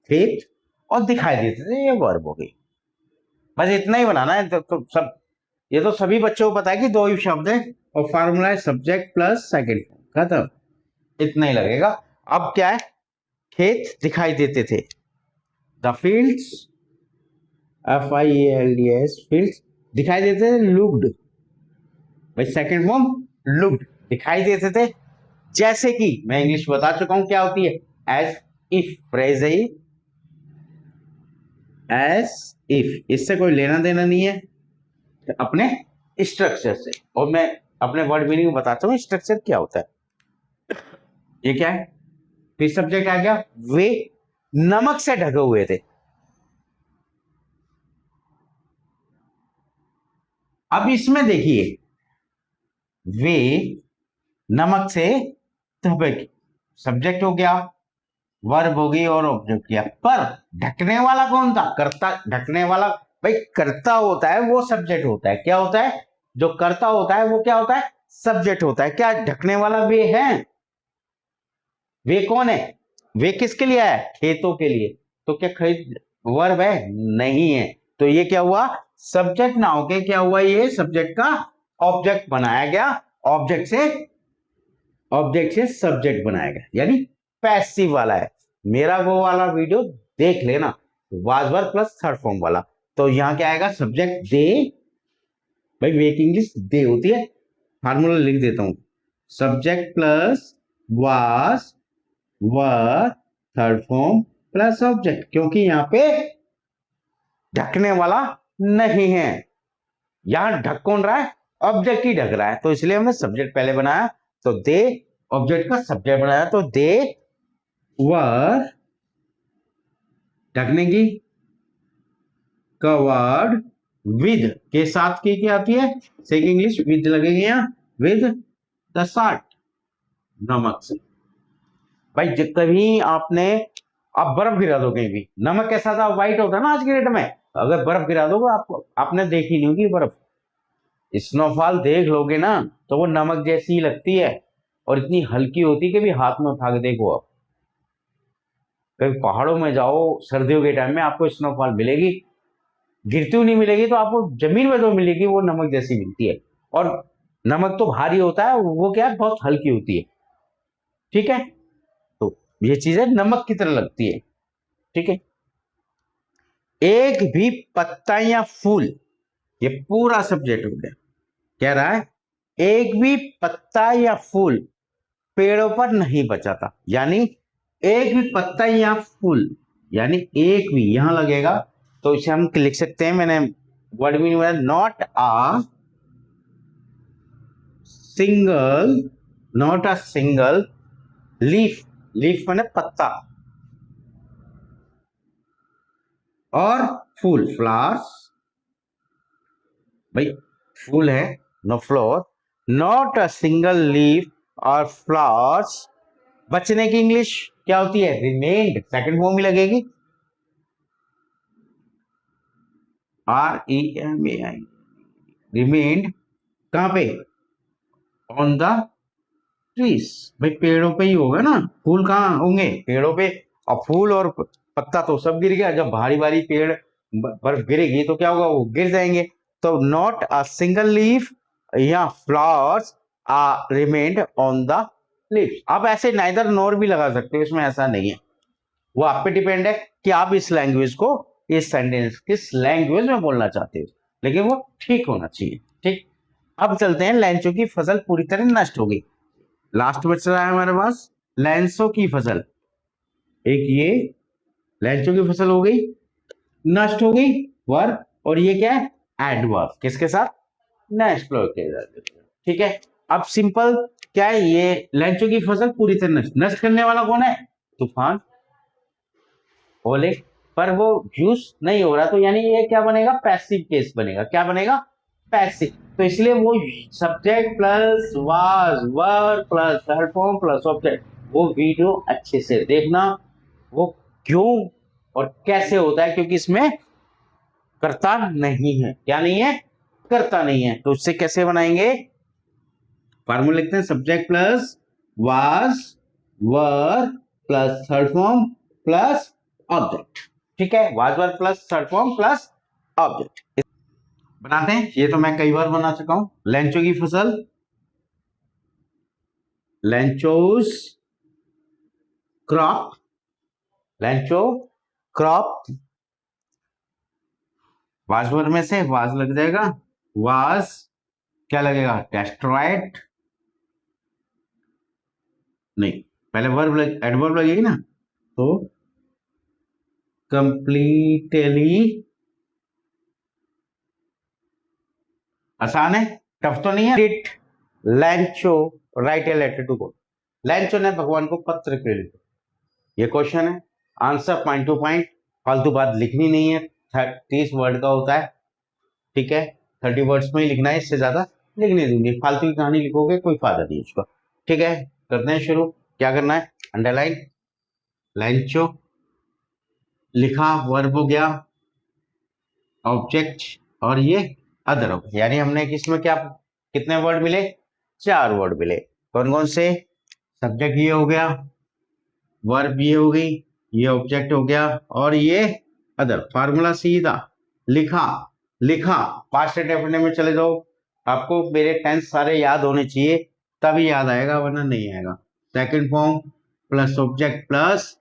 खेत, और दिखाई देते थे ये वर्ब हो गई। बस इतना ही बनाना है, तो सब, ये तो सभी बच्चों को पता है कि दो ही शब्द है, और फार्मूला है सब्जेक्ट प्लस सेकंड, खत्म, इतना ही लगेगा। अब क्या है? खेत दिखाई देते थे, द फील्ड्स, FIELDS, फील्ड्स दिखाई देते थे, लुक्ड, भाई सेकंड फॉर्म लुक्ड, दिखाई देते थे। जैसे कि मैं इंग्लिश बता चुका हूं क्या होती है, एज इफ, फ्रेज है, एज इफ, इससे कोई लेना देना नहीं है अपने स्ट्रक्चर से। और मैं अपने वर्ड मीनिंग बताता हूँ स्ट्रक्चर क्या होता है। ये क्या है? फिर सब्जेक्ट आ गया, वे नमक से ढके हुए थे। अब इसमें देखिए, वे नमक से ढके, सब्जेक्ट हो गया, वर्ब होगी और ऑब्जेक्ट किया। पर ढकने वाला कौन था? कर्ता। ढकने वाला भाई कर्ता होता है, वो सब्जेक्ट होता है। क्या होता है? जो कर्ता होता है वो क्या होता है? सब्जेक्ट होता है। क्या ढकने वाला वे है? वे कौन है? वे किसके लिए है? खेतों के लिए। तो क्या खरीद वर्ब है? नहीं है। तो ये क्या हुआ? सब्जेक्ट ना होके क्या हुआ? ये सब्जेक्ट का ऑब्जेक्ट बनाया गया। ऑब्जेक्ट से सब्जेक्ट बनाया गया, यानी पैसिव वाला है। मेरा वो वाला वीडियो देख लेना, was verb plus third form वाला। तो यहां क्या आएगा? Subject they. भाई वे की इंग्लिश दे होती है। फार्मूला लिख देता हूं, subject plus was verb third form plus object, क्योंकि यहां पे ढकने वाला नहीं है। यहां ढक कौन रहा है? ऑब्जेक्ट ही ढक रहा है, तो इसलिए हमने सब्जेक्ट पहले बनाया। तो दे ऑब्जेक्ट का सब्जेक्ट बनाया, तो दे वर ढकने की कवर्ड विद के साथ की क्या आती है? सेक इंग्लिश विद लगेगी यहां, विद द साल्ट, नमक से। भाई कभी आपने आप बर्फ गिरा दो कहीं भी, नमक कैसा था? व्हाइट होता ना आज के डेट में। अगर बर्फ गिरा दोगे, आपको आपने देखी नहीं होगी बर्फ, स्नोफॉल देख लोगे ना तो वो नमक जैसी ही लगती है, और इतनी हल्की होती है कि भी हाथ में उठा के देखो आप। कभी पहाड़ों में जाओ सर्दियों के टाइम में, आपको स्नोफॉल मिलेगी, गिरती हुई नहीं मिलेगी, तो आपको जमीन में जो मिलेगी वो नमक जैसी मिलती है। और नमक तो भारी होता है, वो क्या है? बहुत हल्की होती है। ठीक है, तो ये चीजें नमक की तरह लगती है। ठीक है, एक भी पत्ता या फूल, ये पूरा सब्जेक्ट हो गया। कह रहा है एक भी पत्ता या फूल पेड़ों पर नहीं बचा था, यानी एक भी पत्ता या फूल, यानी एक भी यहां लगेगा, तो इसे हम लिख सकते हैं, मैंने वर्ड भी नहीं बनाया, not a single, not a single leaf, leaf मैंने पत्ता, और फूल फ्लावर्स, भाई फूल है no flower, not a single leaf और फ्लावर्स। बचने की इंग्लिश क्या होती है? रिमेन्ड, सेकंड फॉर्म ही लगेगी, REMAIN, रिमेन्ड। कहां पे? ऑन द ट्रीज, भाई पेड़ों पे ही होगा ना, फूल कहाँ होंगे? पेड़ों पे। और फूल और पत्ता तो सब गिर गया, जब भारी भारी पेड़ बर्फ गिरेगी तो क्या होगा? वो गिर जाएंगे। तो नॉट अ सिंगल लीफ या flowers are remained on the leaf. आप ऐसे नाइदर नॉर भी लगा सकते हो, इसमें ऐसा नहीं है, वो आप पे डिपेंड है कि आप इस लैंग्वेज को, इस सेंटेंस किस लैंग्वेज में बोलना चाहते हो, लेकिन वो ठीक होना चाहिए। ठीक, अब चलते हैं, लैंचो की फसल पूरी तरह नष्ट हो गई। लास्ट बच रहा है हमारे पास लैंसो की फसल। एक ये लैंचो की फसल हो गई, नष्ट हो गई, वर्ब, और ये क्या है? एडवर्ब, किसके साथ? नेक्स्ट फ्लोर के साथ। ठीक है, अब सिंपल क्या है? ये लैंचो की फसल पूरी तरह नष्ट, नष्ट करने वाला कौन है? तूफान, ओले। पर वो यूज नहीं हो रहा, तो यानी ये क्या बनेगा? पैसिव केस बनेगा। क्या बनेगा? पैसिव। तो इसलिए वो subject plus was verb plus third form plus object, वो वीडियो अच्छे से देखना, वो क्यों और कैसे होता है, क्योंकि इसमें कर्ता नहीं है। क्या नहीं है? कर्ता नहीं है। तो उससे कैसे बनाएंगे? फार्मूला लिखते हैं, subject plus was verb plus third form plus object. ठीक है, was verb plus third form plus object बनाते हैं। ये तो मैं कई बार बना चुका हूं। लेंचो की फसल, Lencho's crop, Lencho crop, was verb में से वाज लग जाएगा, वाज क्या लगेगा? डेस्ट्रॉयड, नहीं, पहले वर्ब एडवर्ब लगेगी ना, तो कंप्लीटली, आसान है, टफ तो नहीं है। Did लैंचो right A letter to God, Lencho ने भगवान को पत्र क्यों लिखा? ये क्वेश्चन है, आंसर पॉइंट टू पॉइंट, फालतू बात लिखनी नहीं है। 30 वर्ड का होता है, ठीक है, 30 वर्ड्स में ही लिखना है, इससे ज्यादा लिख नहीं दूंगी। फालतू की कहानी लिखोगे कोई फायदा नहीं उसका। ठीक है, करते हैं शुरू। क्या करना है? अंडरलाइन लेंचो लिखा, वर्ब हो गया, ऑब्जेक्ट, और ये अदर हो गया। यानी हमने किसमें क्या, कितने वर्ड मिले, 4 वर्ड मिले। कौन कौन से, सब्जेक्ट ये हो गया, वर्ब ये हो गई, ये ऑब्जेक्ट हो गया, और ये अदर। फार्मूला सीधा लिखा, लिखा पास्ट इंडेफिनिट में चले जाओ। आपको मेरे टेंस सारे याद होने चाहिए, तभी याद आएगा, वरना नहीं आएगा। Second form plus object plus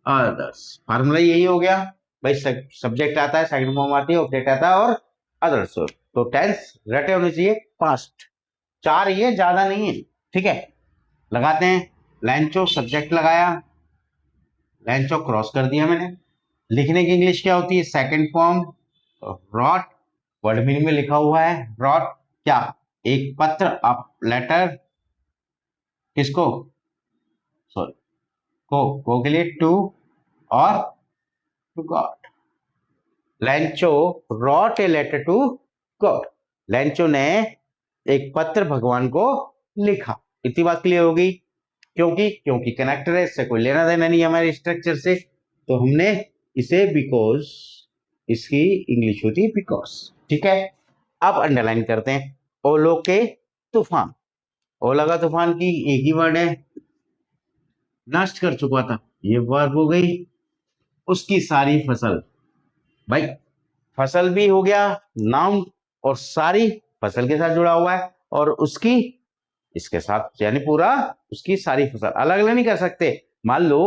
others, formula यही हो गया भाई। सब्जेक्ट आता है, सेकंड फॉर्म आती है, ऑब्जेक्ट आता है, और अदर्स। तो टेंस रटे होने चाहिए पास्ट। 4 ये ज्यादा नहीं है, ठीक है। लगाते हैं, लैंचो सब्जेक्ट लगाया, लैंचो क्रॉस कर दिया मैंने। लिखने की इंग्लिश क्या होती है, second form wrote, word meaning में लिखा हुआ है रॉट, क्या, एक पत्र, अप लेटर, किसको, सॉरी को के लिए टू, और to God. Lencho wrote a letter to God, Lencho ने एक पत्र भगवान को लिखा। इतनी बात क्लियर हो गई। क्योंकि कनेक्टर है, इससे कोई लेना देना नहीं हमारे स्ट्रक्चर से, तो हमने इसे बिकॉज, इसकी इंग्लिश होती है बिकॉज, ठीक है। अब अंडरलाइन करते हैं, ओलो के तूफान। ओला का तूफान की एक ही वर्ड है, नष्ट कर चुका था, ये वर्ब हो गई। उसकी सारी फसल, भाई फसल भी हो गया नाउन, और सारी फसल के साथ जुड़ा हुआ है, और उसकी इसके साथ, यानी पूरा उसकी सारी फसल। अलग अलग नहीं कर सकते। मान लो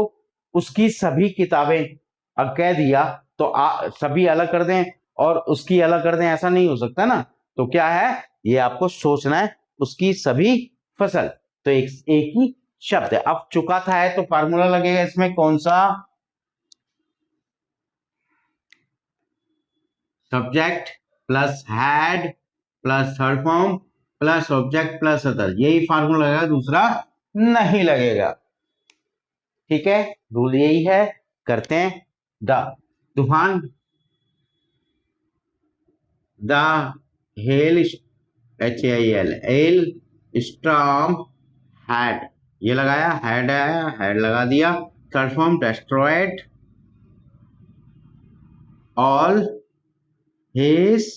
उसकी सभी किताबें, अब कह दिया तो सभी अलग कर दें और उसकी अलग कर दें, ऐसा नहीं हो सकता ना। तो क्या है, ये आपको सोचना है, उसकी सभी फसल, तो एक ही शब्द है। अब चुका था है तो फार्मूला लगेगा इसमें कौन सा, subject plus had plus third form plus object plus other, यही फार्मूला लगेगा, दूसरा नहीं लगेगा, ठीक है। रूल यही है। करते हैं, द तूफान, the hell, HAL L storm had, ये लगाया, हैड आया, हैड लगा दिया। Third form destroyed all his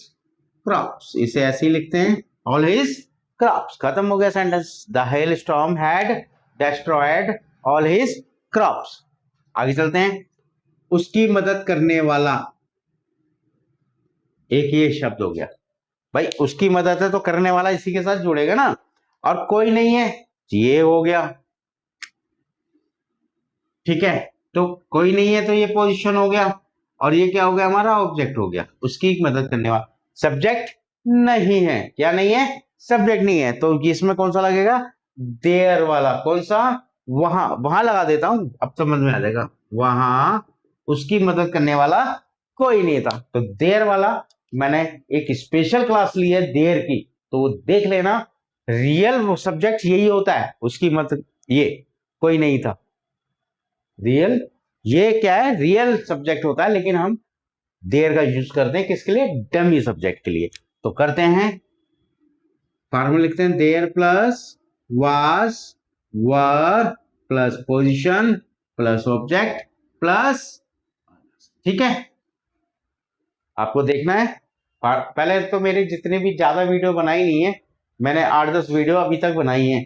crops, इसे ऐसे ही लिखते हैं, ऑल हिज क्रॉप्स, खत्म हो गया sentence. The hell storm had destroyed all his crops. आगे चलते हैं, उसकी मदद करने वाला, एक ये शब्द हो गया भाई, उसकी मदद है तो करने वाला इसी के साथ जुड़ेगा ना, और कोई नहीं है, ये हो गया, ठीक है। तो कोई नहीं है तो ये पोजीशन हो गया, और ये क्या हो गया, हमारा ऑब्जेक्ट हो गया, उसकी मदद करने वाला। सब्जेक्ट नहीं है, क्या नहीं है, सब्जेक्ट नहीं है, तो इसमें कौन सा लगेगा, देयर वाला। कौन सा, वहां, वहां लगा देता हूं, अब समझ में आ जाएगा। वहां उसकी मदद करने वाला कोई नहीं था, तो देयर वाला। मैंने एक स्पेशल क्लास ली है देयर की, तो देख लेना, रियल वो सब्जेक्ट यही होता है, उसकी मदद, ये कोई नहीं था, रियल, ये क्या है, रियल सब्जेक्ट होता है, लेकिन हम देयर का यूज करते हैं किसके लिए, डमी सब्जेक्ट के लिए। तो करते हैं, फॉर्मूला लिखते हैं, there plus was were plus position plus object plus, ठीक है। आपको देखना है, पहले तो मेरी जितनी भी ज्यादा वीडियो बनाई नहीं है, मैंने 8-10 वीडियो अभी तक बनाई है,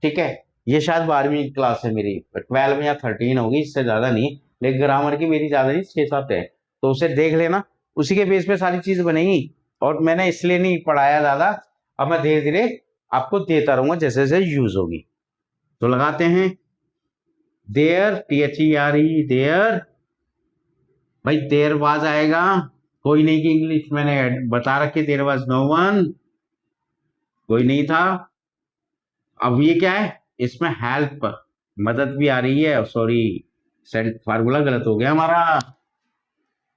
ठीक है। ये शायद 12वीं क्लास है मेरी, 12 या 13 होगी, इससे ज्यादा नहीं, लेकिन ग्रामर की मेरी ज्यादा नहीं, 6-7 है। तो उसे देख लेना, उसी के बेस पे सारी चीज बनेगी, और मैंने इसलिए नहीं पढ़ाया ज्यादा। अब मैं धीरे धीरे आपको देता रहूंगा जैसे जैसे यूज होगी। तो लगाते हैं, देयर, THERE, देयर, भाई देयर वाज आएगा, कोई नहीं की इंग्लिश मैंने बता रखी, देयर वाज नो वन, कोई नहीं था। अब ये क्या है, इसमें हेल्प, मदद भी आ रही है, सॉरी फार्मूला गलत हो गया हमारा,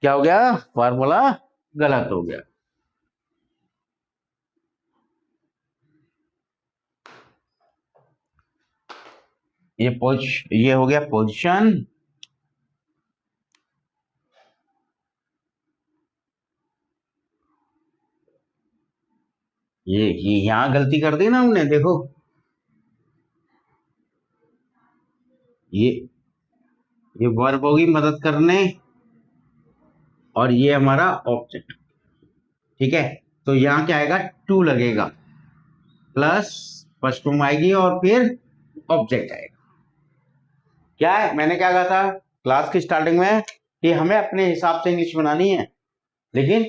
क्या हो गया, फार्मूला गलत हो गया। ये हो गया पोजीशन, ये यहां गलती कर दी ना हमने, देखो ये ये वर्ब होगी मदद करने, और ये हमारा ऑब्जेक्ट। ठीक है, तो यहां क्या आएगा, टू लगेगा प्लस फर्स्ट फॉर्म आएगी और फिर ऑब्जेक्ट आएगा। क्या है, मैंने क्या कहा था क्लास की स्टार्टिंग में कि हमें अपने हिसाब से इंग्लिश बनानी है, लेकिन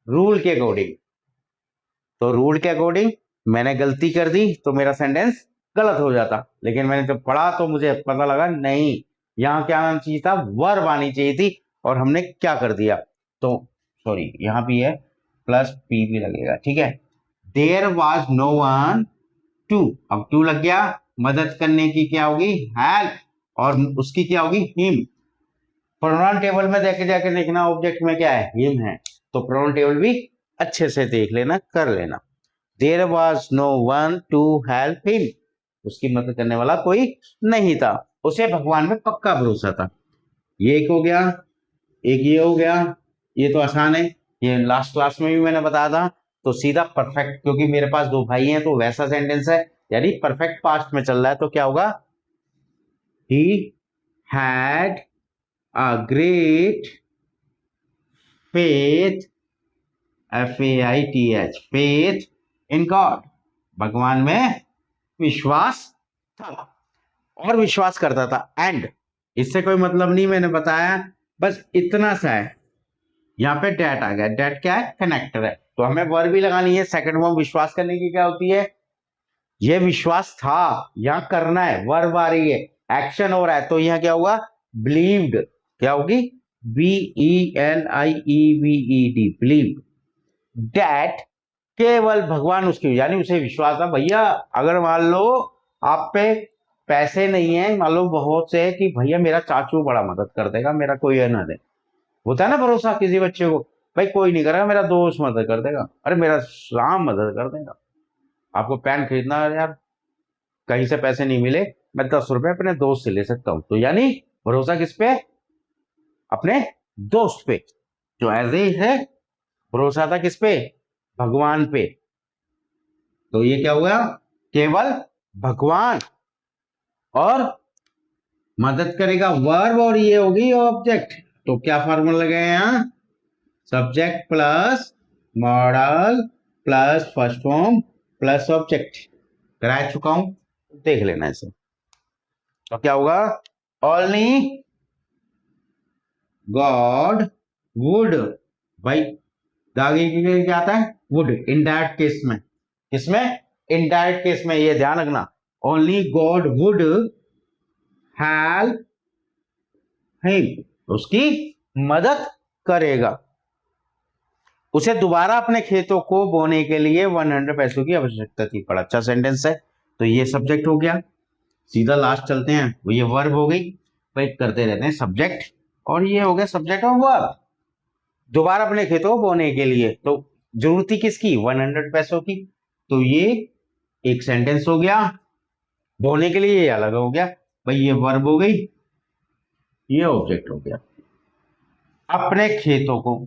रूल के अकॉर्डिंग। तो रूल के अकॉर्डिंग मैंने गलती कर दी तो मेरा सेंटेंस गलत हो जाता, लेकिन मैंने जब पढ़ा तो मुझे पता लगा नहीं, यहां क्या आना चाहिए था, वर्ब आनी चाहिए थी, और हमने क्या कर दिया, तो सॉरी यहां भी है प्लस पी भी लगेगा। ठीक है, there was no one to, अब टू लग गया, मदद करने की क्या होगी, हेल्प, और उसकी क्या होगी, हिम। प्रोनाउन टेबल में देखे जाके देखना ऑब्जेक्ट में क्या है, हिम है, तो प्रोनाउन टेबल भी अच्छे से देख लेना, कर लेना। There was no one to help him, उसकी मदद करने वाला कोई नहीं था, उसे भगवान में पक्का भरोसा था। ये एक हो गया, एक ये हो गया, ये तो आसान है, ये लास्ट क्लास में भी मैंने बताया था। तो सीधा परफेक्ट, क्योंकि मेरे पास दो भाई हैं तो वैसा सेंटेंस है, यानी परफेक्ट पास्ट में चल रहा है, तो क्या होगा, he had a great faith, FAITH, faith in God, भगवान में विश्वास था और विश्वास करता था। एंड इससे कोई मतलब नहीं, मैंने बताया बस इतना सा है। यहाँ पे डेट आ गया, डेट क्या है, कनेक्टर है, तो हमें वर्ब भी लगानी है। सेकंड वर्ब विश्वास करने की क्या होती है, ये विश्वास था, यहाँ करना है, वर्ब आ रही है, एक्शन हो रहा है, तो यहाँ क्या होगा, बिलीव्ड, क्या होगी, BELIEVED, बिलीव दैट, केवल भगवान उसकी, यानी उसे विश्वास था। भैया अगर मान लो आप पे पैसे नहीं है, मान लो बहुत से कि भैया मेरा चाचू बड़ा मदद कर देगा, मेरा कोई है ना दे, होता है ना भरोसा किसी बच्चे को, भाई कोई नहीं करेगा, मेरा दोस्त मदद कर देगा, अरे मेरा राम मदद कर देगा। आपको पेन खरीदना है यार, कहीं से पैसे नहीं मिले, मैं 10 रुपए अपने दोस्त से ले सकता हूं, तो यानी भरोसा किस पे, अपने दोस्त पे। जो ऐसे ही है, भरोसा था किस पे, भगवान पे, तो ये क्या हुआ, केवल भगवान, और मदद करेगा वर्ब, और ये होगी ऑब्जेक्ट। तो क्या फार्मूला लगाए यहां, subject plus model plus first form plus object, करा चुका हूं, देख लेना इसे। तो क्या होगा, ओनली गॉड वुड, भाई दागे के लिए क्या आता है, वुड, इनडायरेक्ट केस में, किसमें, इनडायरेक्ट केस में, ये ध्यान रखना, only God would help him, उसकी मदद करेगा, उसे दोबारा अपने खेतों को बोने के लिए 100 पैसों की आवश्यकता थी। बड़ा अच्छा सेंटेंस है। तो ये सब्जेक्ट हो गया, सीधा लास्ट चलते हैं, वो ये वर्ब हो गई, भाई करते रहते हैं सब्जेक्ट, और ये हो गया सब्जेक्ट और वर्ब, दोबारा अपने खेतों को बोने के लिए, तो जरूरत थी किसकी, 100 पैसों की, तो ये एक सेंटेंस हो गया, बोने के लिए ये अलग हो गया, भाई ये वर्ब हो गई, ये ऑब्जेक्ट हो गया, अपने खेतों को,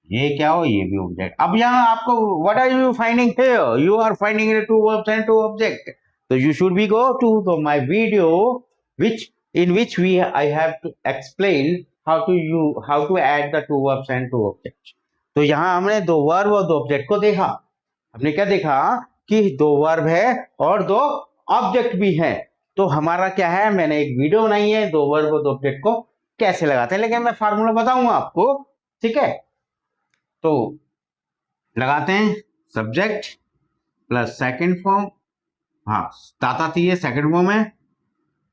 ये क्या हो, ये भी ऑब्जेक्ट। अब यहाँ आपको what are you finding here, you are finding two verbs and two object, तो you should be go to my video which in which I have to explain how to add the two verbs and two objects। तो यहाँ हमने दो verb और दो object को देखा, हमने क्या देखा कि दो वर्ब है और दो ऑब्जेक्ट भी है, तो हमारा क्या है, मैंने एक वीडियो बनाई है दो वर्ब और दो ऑब्जेक्ट को कैसे लगाते हैं, लेकिन मैं फार्मूला बताऊंगा आपको, ठीक है। तो लगाते हैं, सब्जेक्ट प्लस सेकंड फॉर्म, हाँ ताता थी ये सेकंड फॉर्म है,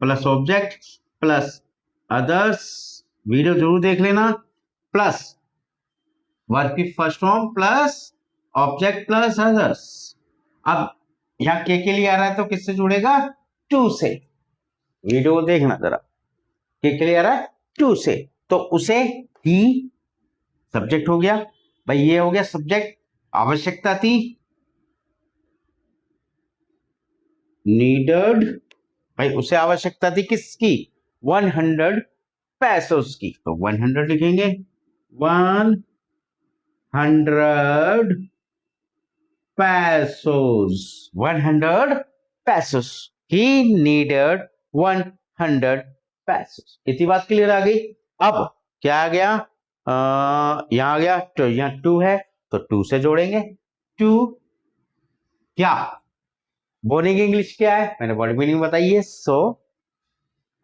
plus object plus others, video जरूर देख लेना, प्लस वर्ब की first form plus object plus others. अब यहां के लिए आ रहा है तो किससे जुड़ेगा, टू से, वीडियो को देखना जरा, के लिए आ रहा है टू से, तो उसे ही सब्जेक्ट हो गया, भाई ये हो गया सब्जेक्ट, आवश्यकता थी, नीडेड, भाई उसे आवश्यकता थी किसकी, 100 पैसों की, तो 100 लिखेंगे, 100 पैसोस, 100 पैसोस, he needed 100 पैसेज। इतनी बात क्लियर आ गई। अब क्या आ गया, यहां आ गया तो यहाँ टू है तो टू से जोड़ेंगे। टू क्या, बोने की इंग्लिश क्या है, मैंने वर्ड मीनिंग बताई है, सो,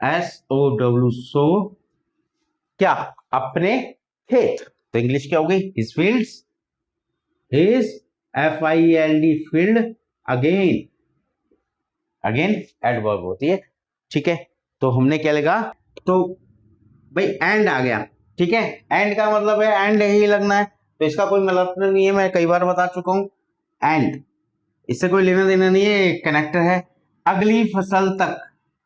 SOW, सो क्या, अपने खेत। तो इंग्लिश क्या हो गई, his fields, his FILD field, again, again adverb होती है, ठीक है। तो हमने क्या लिखा, तो भाई एंड आ गया, ठीक है। एंड का मतलब है एंड ही लगना है, तो इसका कोई मतलब नहीं है, मैं कई बार बता चुका हूं। एंड इससे कोई लेना देना नहीं है, कनेक्टर है। अगली फसल तक,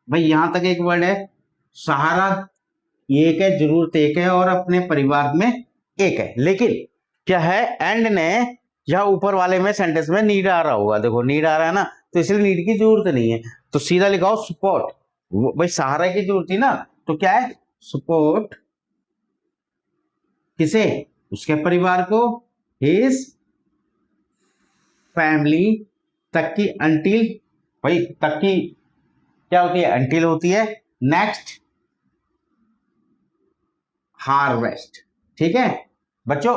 भाई यहां तक एक वर्ड है, सहारा एक है, जरूरत एक है, और अपने परिवार में एक है, लेकिन क्या है, एंड ने या ऊपर वाले में सेंटेंस में नीड आ रहा होगा, देखो नीड आ रहा है ना, तो इसलिए नीड की जरूरत नहीं है, तो सीधा लिखाओ सपोर्ट। भाई सहारा की जरूरत थी ना, तो क्या है, सपोर्ट किसे, उसके परिवार को, हिज फैमिली, तक की, अंटिल, भाई तक की क्या होती है, अंटिल होती है, नेक्स्ट हार्वेस्ट, ठीक है बच्चों।